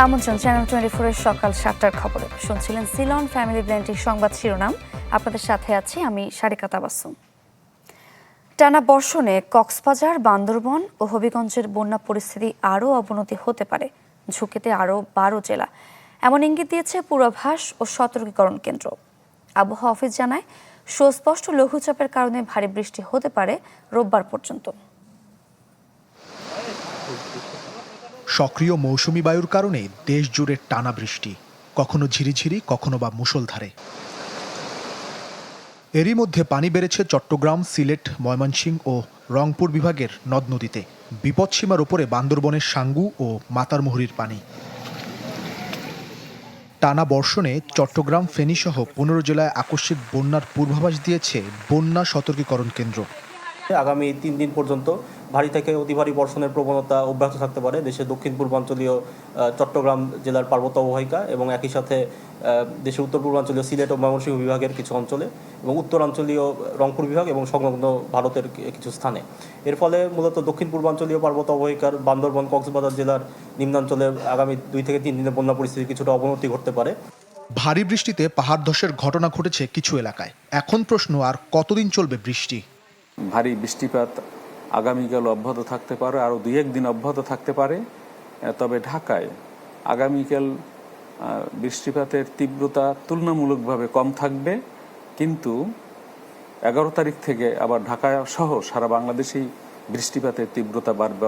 আমন্ত্রণ চ্যানেল 24 এর সকাল 7টার খবরে। শুনছিলেন সিলন ফ্যামিলি ব্লেন্ডের সংবাদ শিরোনাম। আপনাদের সাথে আছি আমি সারিকা তাবাসসুম। টানা বর্ষণে কক্সবাজার, বান্দরবন ও হবিগঞ্জের বন্যা পরিস্থিতি আরও অবনতি হতে পারে। ঝুঁকিতে আরও 12 জেলা, এমন ইঙ্গিত দিয়েছে পূর্বাভাস ও সতর্কীকরণ কেন্দ্র। আবহাওয়া অফিস জানায়, সুস্পষ্ট লঘুচাপের কারণে ভারী বৃষ্টি হতে পারে রোববার পর্যন্ত। সক্রিয় মৌসুমি বায়ুর কারণে দেশ জুড়ে টানা বৃষ্টি, কখনো ঝিরিঝিরি, কখনো বা মুষলধারে। এরই মধ্যে পানি বেড়েছে চট্টগ্রাম, সিলেট, ময়মনসিংহ ও রংপুর বিভাগের নদ নদীতে। বিপদসীমার উপরে বান্দরবনের সাঙ্গু ও মাতারমুহুরীর পানি। টানা বর্ষণে চট্টগ্রাম, ফেনীসহ 15 জেলায় আকস্মিক বন্যার পূর্বাভাস দিয়েছে বন্যা সতর্কীকরণ কেন্দ্র। আগামী 3 দিন পর্যন্ত ভারী থেকে অতি ভারী বর্ষণের প্রবণতা অব্যাহত থাকতে পারে দেশের দক্ষিণ পূর্বাঞ্চলীয় চট্টগ্রাম জেলার পার্বত্য অববাহিকা এবং একই সাথে দেশের উত্তর পূর্বাঞ্চলীয় সিলেট ও ময়মনসিংহ বিভাগের কিছু অঞ্চলে এবং উত্তরাঞ্চলীয় রংপুর বিভাগ এবং সংলগ্ন ভারতের কিছু স্থানে। এর ফলে মূলত দক্ষিণ পূর্বাঞ্চলীয় পার্বত্য অববাহিকার বান্দরবন, কক্সবাজার জেলার নিম্নাঞ্চলে আগামী 2 থেকে 3 দিনের বন্যা পরিস্থিতির কিছুটা অবনতি ঘটতে পারে। ভারী বৃষ্টিতে পাহাড় ধসের ঘটনা ঘটেছে কিছু এলাকায়। এখন প্রশ্ন, আর কতদিন চলবে বৃষ্টি? ভারী বৃষ্টিপাত আগামীকাল অব্যাহত থাকতে পারে, আরও 2-1 দিন অব্যাহত থাকতে পারে। তবে ঢাকায় আগামীকাল বৃষ্টিপাতের তীব্রতা তুলনামূলকভাবে কম থাকবে, কিন্তু 11 তারিখ থেকে আবার ঢাকা সহ সারা বাংলাদেশেই বৃষ্টিপাতের তীব্রতা বাড়বে।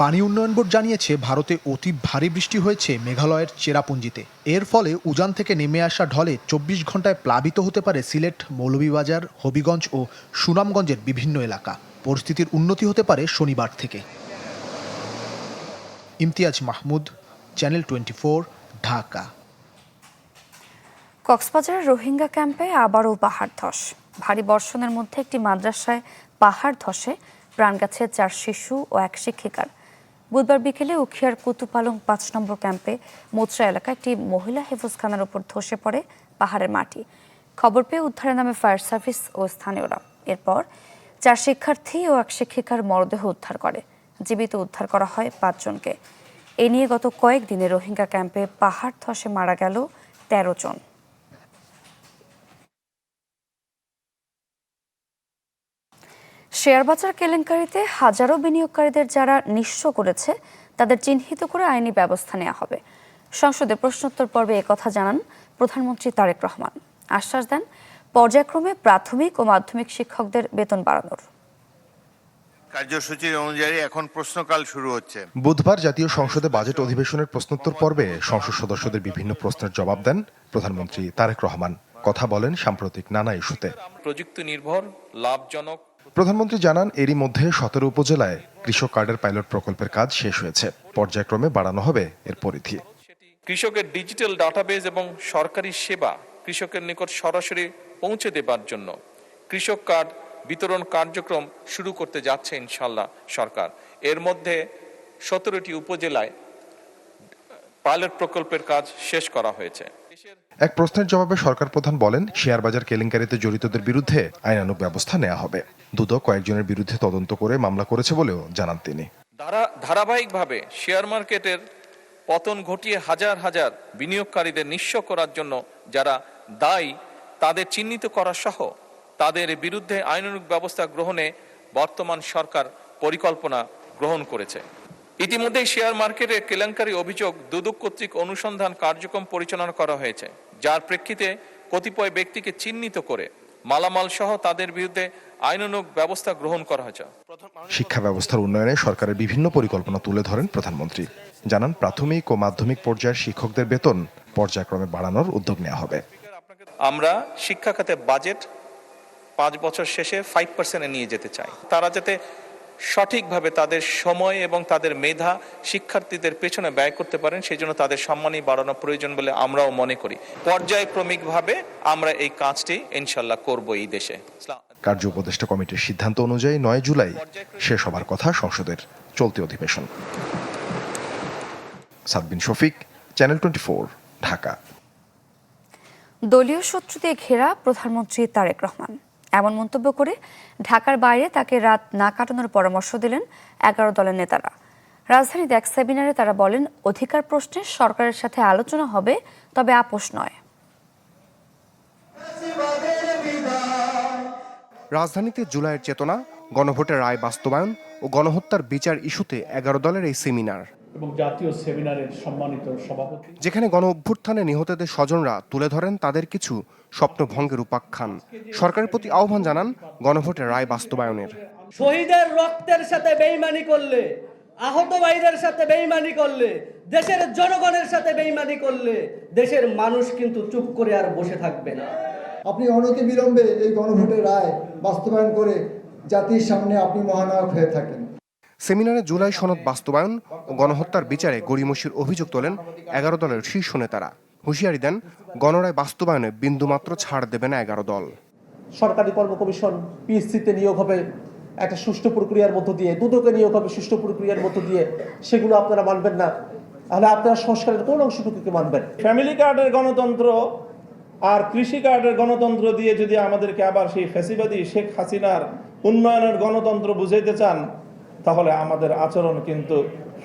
পানি উন্নয়ন বোর্ড জানিয়েছে, ভারতে অতি ভারী বৃষ্টি হয়েছে মেঘালয়ের চেরাপুঞ্জিতে। এর ফলে উজান থেকে নেমে আসা ঢলে 24 ঘন্টায় প্লাবিত হতে পারে সিলেট, মৌলভীবাজার, হবিগঞ্জ ও সুনামগঞ্জের বিভিন্ন এলাকা। পরিস্থিতির উন্নতি হতে পারে শনিবার থেকে। ইমতিয়াজ মাহমুদ, চ্যানেল 24, ঢাকা। কক্সবাজারের রোহিঙ্গা ক্যাম্পে আবারও পাহাড় ধস। ভারী বর্ষণের মধ্যে একটি মাদ্রাসায় পাহাড় ধসে প্রাণ গেছে 4 শিশু ও 1 শিক্ষিকার। বুধবার বিকেলে উখিয়ার কুতুপালং 5 নম্বর ক্যাম্পে মোচরা এলাকায় একটি মহিলা হেফজখানার উপর ধসে পড়ে পাহাড়ের মাটি। খবর পেয়ে উদ্ধারের নামে ফায়ার সার্ভিস ও স্থানীয়রা। এরপর 4 শিক্ষার্থী ও 1 শিক্ষিকার মরদেহ উদ্ধার করে। জীবিত উদ্ধার করা হয় 5 জনকে। এ নিয়ে গত কয়েকদিনে রোহিঙ্গা ক্যাম্পে পাহাড় ধসে মারা গেল 13 জন। শেয়ার বাজার কেলেঙ্কারিতে হাজারো বিনিয়োগকারীদের যারা নিঃস্ব করেছে তাদের চিহ্নিত করে আইনি ব্যবস্থা নেওয়া হবে। সংসদে প্রশ্নোত্তর পর্বে একথা জানান প্রধানমন্ত্রী তারেক রহমান। আশ্বাস দেন পর্যায়ক্রমে প্রাথমিক ও মাধ্যমিক শিক্ষকদের বেতন বাড়ানোর। কার্যসূচি অনুযায়ী এখন প্রশ্নকাল শুরু হচ্ছে। বুধবার জাতীয় সংসদে বাজেট অধিবেশনের প্রশ্নোত্তর পর্বে সংসদ সদস্যদের বিভিন্ন প্রশ্নের জবাব দেন প্রধানমন্ত্রী তারেক রহমান। কথা বলেন সাম্প্রতিক নানা ইস্যুতে। প্রযুক্তি নির্ভর, লাভজনক। প্রধানমন্ত্রী জানান, এরই মধ্যে 17 উপজেলায় কৃষক কার্ডের পাইলট প্রকল্পের কাজ শেষ হয়েছে। পর্যায়ক্রমে বাড়ানো হবে এর পরিধি। কৃষকের ডিজিটাল ডাটাবেজ এবং সরকারি সেবা কৃষকের নিকট সরাসরি পৌঁছে দেবার জন্য কৃষক কার্ড বিতরণ কার্যক্রম শুরু করতে যাচ্ছে ইনশাল্লাহ সরকার। এর মধ্যে 17টি উপজেলায় পাইলট প্রকল্পের কাজ শেষ করা হয়েছে। এক প্রশ্নের জবাবে সরকার প্রধান বলেন, শেয়ার বাজার কেলেঙ্কারিতে জড়িতদের বিরুদ্ধে আইনানুগ ব্যবস্থা নেওয়া হবে। দুদক কয়েকজনের বিরুদ্ধে তদন্ত করে মামলা করেছে বলেও জানান তিনি। ধারাবাহিকভাবে শেয়ার মার্কেটের পতন ঘটিয়ে হাজার হাজার বিনিয়োগকারীদের নিঃস্ব করার জন্য যারা দায়ী তাদের চিহ্নিত করা সহ তাদের বিরুদ্ধে আইনানুগ ব্যবস্থা গ্রহণে বর্তমান সরকার পরিকল্পনা গ্রহণ করেছে। ইতিমধ্যে শেয়ার মার্কেটে কেলেঙ্কারি অভিযোগ দুদক কর্তৃক অনুসন্ধান কার্যক্রম পরিচালনা করা হয়েছে, যার প্রেক্ষিতে কতিপয় ব্যক্তিকে চিহ্নিত করে মালামাল সহ তাদের বিরুদ্ধে আইনানুগ ব্যবস্থা গ্রহণ করা হয়েছে। শিক্ষা ব্যবস্থার উন্নয়নে সরকারের বিভিন্ন পরিকল্পনা তুলে ধরেন প্রধানমন্ত্রী। জানান, প্রাথমিক ও মাধ্যমিক পর্যায়ের শিক্ষকদের বেতন পর্যায়ক্রমে বাড়ানোর উদ্যোগ নেওয়া হবে। আমরা শিক্ষা খাতে বাজেট 5 বছর শেষে 5% নিয়ে যেতে চাই। তারা যাতে সঠিকভাবে তাদের সময় এবং তাদের মেধা শিক্ষার্থীদের পেছনে ব্যয় করতে পারেন, সেই জন্য তাদের সম্মানই বাড়ানো প্রয়োজন বলে আমরাও মনে করি। পর্যায়ক্রমিকভাবে আমরা এই কাজটি ইনশাল্লাহ করব এই দেশে। কার্য উপদেষ্টা কমিটির সিদ্ধান্ত অনুযায়ী 9 জুলাই শেষ হবার কথা সংসদের চলতি অধিবেশন। সাদবিন শফিক, চ্যানেল 24, ঢাকা। দলীয় শত্রু দিয়ে ঘেরা প্রধানমন্ত্রী তারেক রহমান এমন মন্তব্য করে ঢাকার বাইরে তাকে রাত না কাটানোর পরামর্শ দিলেন 11 দলের নেতারা। রাজধানীতে এক সেমিনারে তারা বলেন, অধিকার প্রশ্নে সরকারের সাথে আলোচনা হবে, তবে আপোষ নয়। রাজধানীতে জুলাইয়ের চেতনা, গণভোটের রায় বাস্তবায়ন ও গণহত্যার বিচার ইস্যুতে 11 দলের এই সেমিনার, এবং জাতীয় সেমিনারের সম্মানিত সভাপতি, যেখানে গণ অভ্যুত্থানে নিহতদের স্বজনরা তুলে ধরেন তাদের কিছু স্বপ্নভঙ্গের উপাখ্যান। সরকারের প্রতি আহ্বান জানান গণভোটের রায় বাস্তবায়নের। শহীদের রক্তের সাথে বেইমানি করলে, আহত ভাইদের সাথে বেইমানি করলে, দেশের জনগণের সাথে বেইমানি করলে দেশের মানুষ কিন্তু চুপ করে আর বসে থাকবে না। আপনি অনতিবিলম্বে এই গণভোটের রায় বাস্তবায়ন করে জাতির সামনে আপনি মহানায়ক হয়ে থাকেন। সেমিনারে জুলাই সনদ বাস্তবায়ন ও গণহত্যার বিচারে গড়িমসির অভিযোগ তোলেন 11 দলের শীর্ষ নেতারা। হুঁশিয়ারি দেন, গণরায় বাস্তবায়নে বিন্দুমাত্র ছাড় দেবে না 11 দল। সরকারি কর্ম কমিশন পিএসসিতে নিয়োগ হবে একটা সুষ্ঠু প্রক্রিয়ার মধ্য দিয়ে, দুদকে নিয়োগ হবে সুষ্ঠু প্রক্রিয়ার মধ্য দিয়ে, সেগুলো আপনারা মানবেন না, তাহলে আপনারা সংস্কারের কোন অংশটুকুকে মানবেন? ফ্যামিলি কার্ডের গণতন্ত্র আর কৃষি কার্ডের গণতন্ত্র দিয়ে যদি আমাদেরকে আবার সেই ফ্যাসিবাদী শেখ হাসিনার উন্নয়নের গণতন্ত্র বুঝাইতে চান, তাহলে আমাদের আচরণ কিন্তু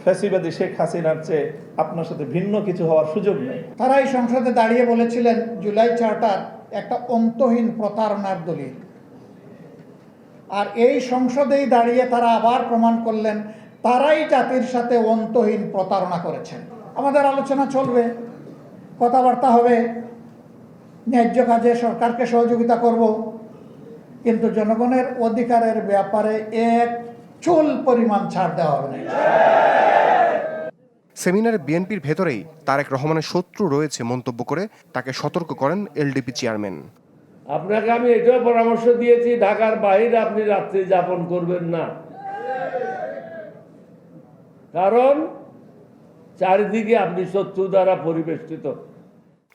ফ্যাসিবাদী শেখ হাসিনার চেয়ে আপনার সাথে ভিন্ন কিছু হওয়ার সুযোগ নেই। তারা এই সংসদে দাঁড়িয়ে বলেছিলেন জুলাই চার্টার একটা অন্তহীন প্রতারণার দলিল, আর এই সংসদেই দাঁড়িয়ে তারা আবার প্রমাণ করলেন তারাই জাতির সাথে অন্তহীন প্রতারণা করেছেন। আমাদের আলোচনা চলবে, কথাবার্তা হবে, ন্যায্য কাজে সরকারকে সহযোগিতা করব, কিন্তু জনগণের অধিকারের ব্যাপারে এক চুল পরিমাণ ছাড় দেওয়া হবে না। সেমিনারে বিএনপির ভেতরেই তারেক রহমানের শত্রু রয়েছে মন্তব্য করে তাকে সতর্ক করেন এলডিপি চেয়ারম্যান। আপনাকে আমি এটাও পরামর্শ দিয়েছি, ঢাকার বাইরে আপনি রাত্রি যাপন করবেন না, কারণ চারিদিকে আপনি শত্রু দ্বারা পরিবেষ্টিত।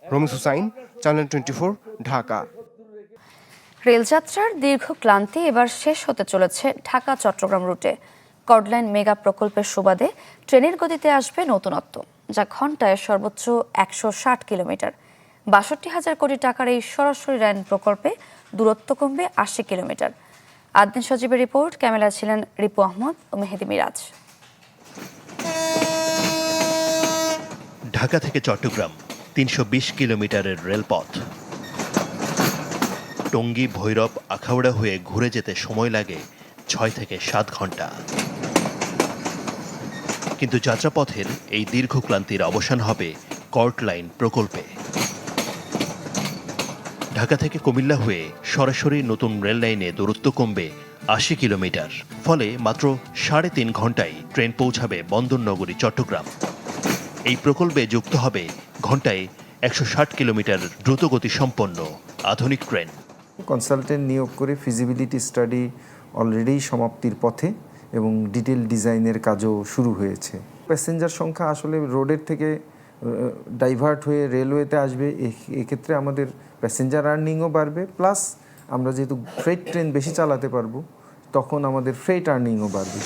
রমিজ হুসাইন, চ্যানেল 24, ঢাকা। রেলযাত্রার দীর্ঘ ক্লান্তি এবার শেষ হতে চলেছে ঢাকা চট্টগ্রাম রুটে। কর্ডলাইন মেগা প্রকল্পের সুবাদে ট্রেনের গতিতে আসবে নতুনত্ব, যা ঘন্টায় সর্বোচ্চ 160 কিলোমিটার। 62,000 কোটি টাকার এই সরাসরি লাইন প্রকল্পে দূরত্ব কমবে 80 কিলোমিটার। আদনান সজীবের রিপোর্ট, ক্যামেরা ছিলেন রিপু আহমদ ও মেহেদি মিরাজ। ঢাকা থেকে চট্টগ্রাম 320 কিলোমিটারের রেলপথ। টঙ্গী, ভৈরব, আখাউড়া হয়ে ঘুরে যেতে সময় লাগে 6 থেকে 7 ঘন্টা। কিন্তু যাত্রাপথের এই দীর্ঘ ক্লান্তির অবসান হবে কর্ডলাইন প্রকল্পে। ঢাকা থেকে কুমিল্লা হয়ে সরাসরি নতুন রেল লাইনে দূরত্ব কমবে 80 কিলোমিটার। ফলে মাত্র 3.5 ঘন্টায় ট্রেন পৌঁছাবে বন্দরনগরী চট্টগ্রাম। এই প্রকল্পে যুক্ত হবে ঘন্টায় 160 কিলোমিটার দ্রুতগতি সম্পন্ন আধুনিক ট্রেন। কনসালটেন্ট নিয়োগ করে ফিজিবিলিটি স্টাডি অলরেডি সমাপ্তির পথে এবং ডিটেল ডিজাইনের কাজও শুরু হয়েছে। প্যাসেঞ্জার সংখ্যা আসলে রোডের থেকে ডাইভার্ট হয়ে রেলওয়েতে আসবে, এক্ষেত্রে আমাদের প্যাসেঞ্জার আর্নিংও বাড়বে, প্লাস আমরা যেহেতু ফ্রেট ট্রেন বেশি চালাতে পারবো তখন আমাদের ফ্রেট আর্নিংও বাড়বে।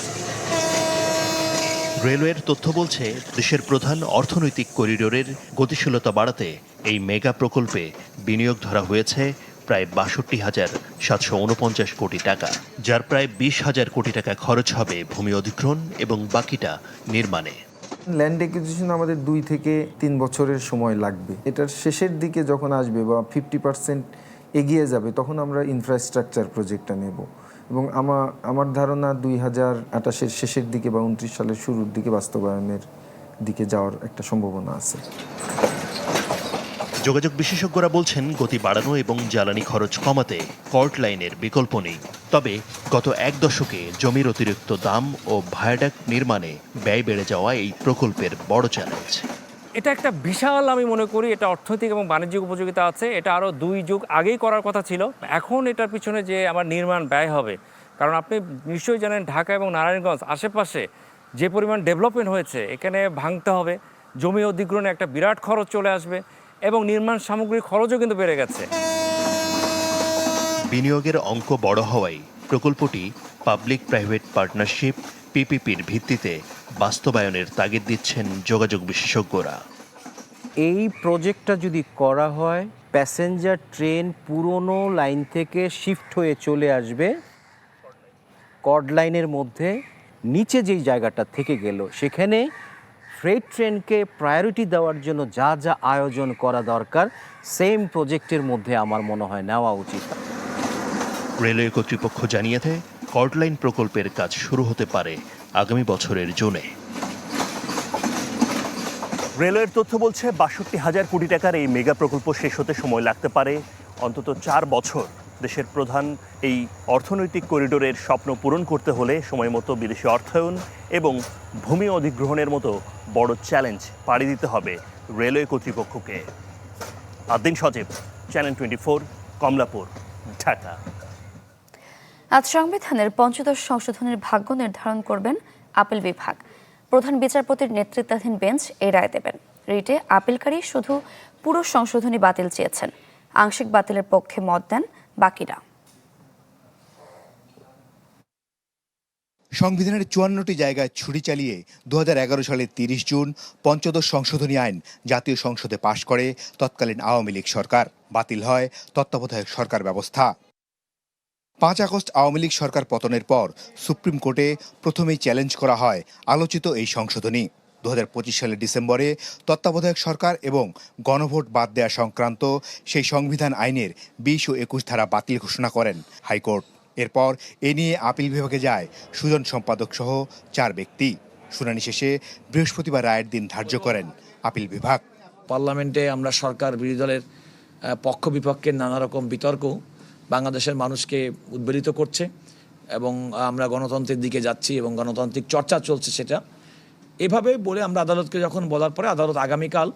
রেলওয়ের তথ্য বলছে, দেশের প্রধান অর্থনৈতিক করিডোরের গতিশীলতা বাড়াতে এই মেগা প্রকল্পে বিনিয়োগ ধরা হয়েছে প্রায় 62,749 কোটি টাকা, যার প্রায় 20,000 কোটি টাকা খরচ হবে ভূমি অধিগ্রহণ এবং বাকিটা নির্মাণে। ল্যান্ড অ্যাকুইজিশন আমাদের 2 থেকে 3 বছরের সময় লাগবে। এটার শেষের দিকে যখন আসবে বা 50% এগিয়ে যাবে তখন আমরা ইনফ্রাস্ট্রাকচার প্রজেক্টটা নেব, এবং আমার ধারণা 2028-এর শেষের দিকে বা 29 সালের শুরুর দিকে বাস্তবায়নের দিকে যাওয়ার একটা সম্ভাবনা আছে। যোগাযোগ বিশেষজ্ঞরা বলছেন, গতি বাড়ানো এবং জ্বালানি খরচ কমাতে কর্ড লাইনের বিকল্প নেই। তবে গত 1 দশকে জমির অতিরিক্ত দাম ও ভায়াডাক্ট নির্মাণে ব্যয় বেড়ে যাওয়া এই প্রকল্পের বড় চ্যালেঞ্জ। এটা একটা বিশাল, আমি মনে করি এটা অর্থনৈতিক এবং বাণিজ্যিক উপযোগিতা আছে। এটা আরও 2 যুগ আগেই করার কথা ছিল। এখন এটার পিছনে যে আমার নির্মাণ ব্যয় হবে, কারণ আপনি নিশ্চয়ই জানেন ঢাকা এবং নারায়ণগঞ্জ আশেপাশে যে পরিমাণ ডেভেলপমেন্ট হয়েছে, এখানে ভাঙতে হবে, জমি অধিগ্রহণে একটা বিরাট খরচ চলে আসবে এবং নির্মাণ সামগ্রীর খরচও কিন্তু বেড়ে গেছে। বিনিয়োগের অঙ্ক বড় হওয়ায় প্রকল্পটি পাবলিক প্রাইভেট পার্টনারশিপ পিপিপির ভিত্তিতে বাস্তবায়নের তাগিদ দিচ্ছেন যোগাযোগ বিশেষজ্ঞরা। এই প্রজেক্টটা যদি করা হয়, প্যাসেঞ্জার ট্রেন পুরনো লাইন থেকে শিফট হয়ে চলে আসবে কর্ড লাইনের মধ্যে, নিচে যেই জায়গাটা থেকে গেল সেখানে ফ্রেট ট্রেনকে প্রায়োরিটি দেওয়ার জন্য যা যা আয়োজন করা দরকার সেম প্রজেক্টের মধ্যে আমার মনে হয় নেওয়া উচিত। রেলওয়ে কর্তৃপক্ষ জানিয়েছে কর্ডলাইন প্রকল্পের কাজ শুরু হতে পারে আগামী বছরের জুনে। রেলওয়ের তথ্য বলছে ৬২,০০০ কোটি টাকার এই মেগা প্রকল্প শেষ হতে সময় লাগতে পারে অন্তত ৪ বছর। দেশের প্রধান এই অর্থনৈতিক করিডোরের স্বপ্ন পূরণ করতে হলে সময়মতো বিদেশি অর্থায়ন এবং ভূমি অধিগ্রহণের মতো বড় চ্যালেঞ্জ পাড়ি দিতে হবে রেলওয়ে কর্তৃপক্ষকে। আদ্দিন সজীব, চ্যানেল 24, কমলাপুর, ঢাকা। আজ সংবিধানের ৫ম সংশোধনের ভাগ্য নির্ধারণ করবেন আপিল বিভাগ। প্রধান বিচারপতির নেতৃত্বাধীন বেঞ্চ এই রায় দেবেন। রিটে আপিলকারী শুধু পুরো সংশোধনী বাতিল চেয়েছেন, আংশিক বাতিলের পক্ষে মত দেন বাকিরা। সংবিধানের ৫৪টি জায়গায় ছুরি চালিয়ে ২০১১ সালের ৩০ জুন পঞ্চদশ সংশোধনী আইন জাতীয় সংসদে পাশ করে তৎকালীন আওয়ামী লীগ সরকার। বাতিল হয় তত্ত্বাবধায়ক সরকার ব্যবস্থা। ৫ আগস্ট আওয়ামী লীগ সরকার পতনের পর সুপ্রিম কোর্টে প্রথমেই চ্যালেঞ্জ করা হয় আলোচিত এই সংশোধনী। ২০২৫ সালের ডিসেম্বরে তত্ত্বাবধায়ক সরকার এবং গণভোট বাদ দেয়া সংক্রান্ত সেই সংবিধান আইনের ২০ ও ২১ ধারা বাতিল ঘোষণা করেন হাইকোর্ট। এরপর এ নিয়ে আপিল বিভাগে যায় সুজন সম্পাদক সহ ৪ ব্যক্তি। শুনানি শেষে বৃহস্পতিবার রায়ের দিন ধার্য করেন আপিল বিভাগ। পার্লামেন্টে আমরা সরকার বিরোধী দলের পক্ষ বিপক্ষের নানা রকম বিতর্ক বাংলাদেশের মানুষকে উদ্বেলিত করছে এবং আমরা গণতন্ত্রের দিকে যাচ্ছি এবং গণতান্ত্রিক চর্চা চলছে, সেটা এভাবে বলে আমরা আদালতকে যখন বলার পরে আদালত আগামীকাল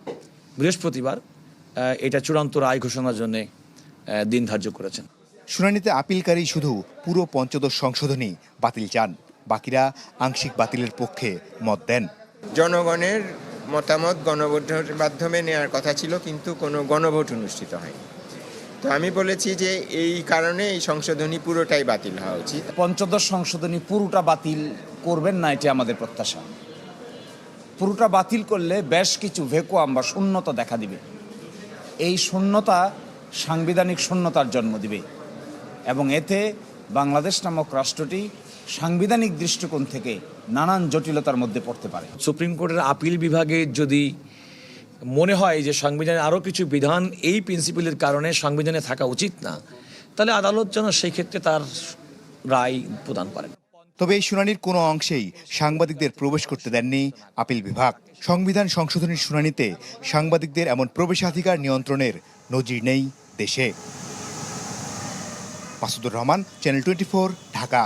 বৃহস্পতিবার এটা চূড়ান্ত রায় ঘোষণার জন্য দিন ধার্য করেছেন। শুনানিতে আপিলকারী শুধু পুরো পঞ্চদশ সংশোধনী বাতিল চান, বাকিরা আংশিক বাতিলের পক্ষে মত দেন। জনগণের মতামত গণভোটের মাধ্যমে নেওয়ার কথা ছিল, কিন্তু কোনো গণভোট অনুষ্ঠিত হয়নি। তো আমি বলেছি যে এই কারণে এই সংশোধনী পুরোটাই বাতিল হওয়া উচিত। পঞ্চদশ সংশোধনী পুরোটা বাতিল করবেন না, এটা আমাদের প্রত্যাশা। পুরোটা বাতিল করলে বেশ কিছু ভ্যাকুয়াম বা শূন্যতা দেখা দিবে। এই শূন্যতা সাংবিধানিক শূন্যতার জন্ম দিবে এবং এতে বাংলাদেশ নামক রাষ্ট্রটি সাংবিধানিক দৃষ্টিকোণ থেকে নানান জটিলতার মধ্যে পড়তে পারে। সুপ্রিম কোর্টের আপিল বিভাগে যদি মনে হয় যে সংবিধানের আরও কিছু বিধান এই প্রিন্সিপালের কারণে সংবিধানে থাকা উচিত না, তাহলে আদালত যেন সেই ক্ষেত্রে তার রায় প্রদান করেন। তবে এই শুনানির কোনো অংশেই সাংবাদিকদের প্রবেশ করতে দেননি আপিল বিভাগ। সংবিধান সংশোধনীর শুনানিতে সাংবাদিকদের এমন প্রবেশাধিকার নিয়ন্ত্রণের নজির নেই দেশে। মাসুদুর রহমান, চ্যানেল 24, ঢাকা।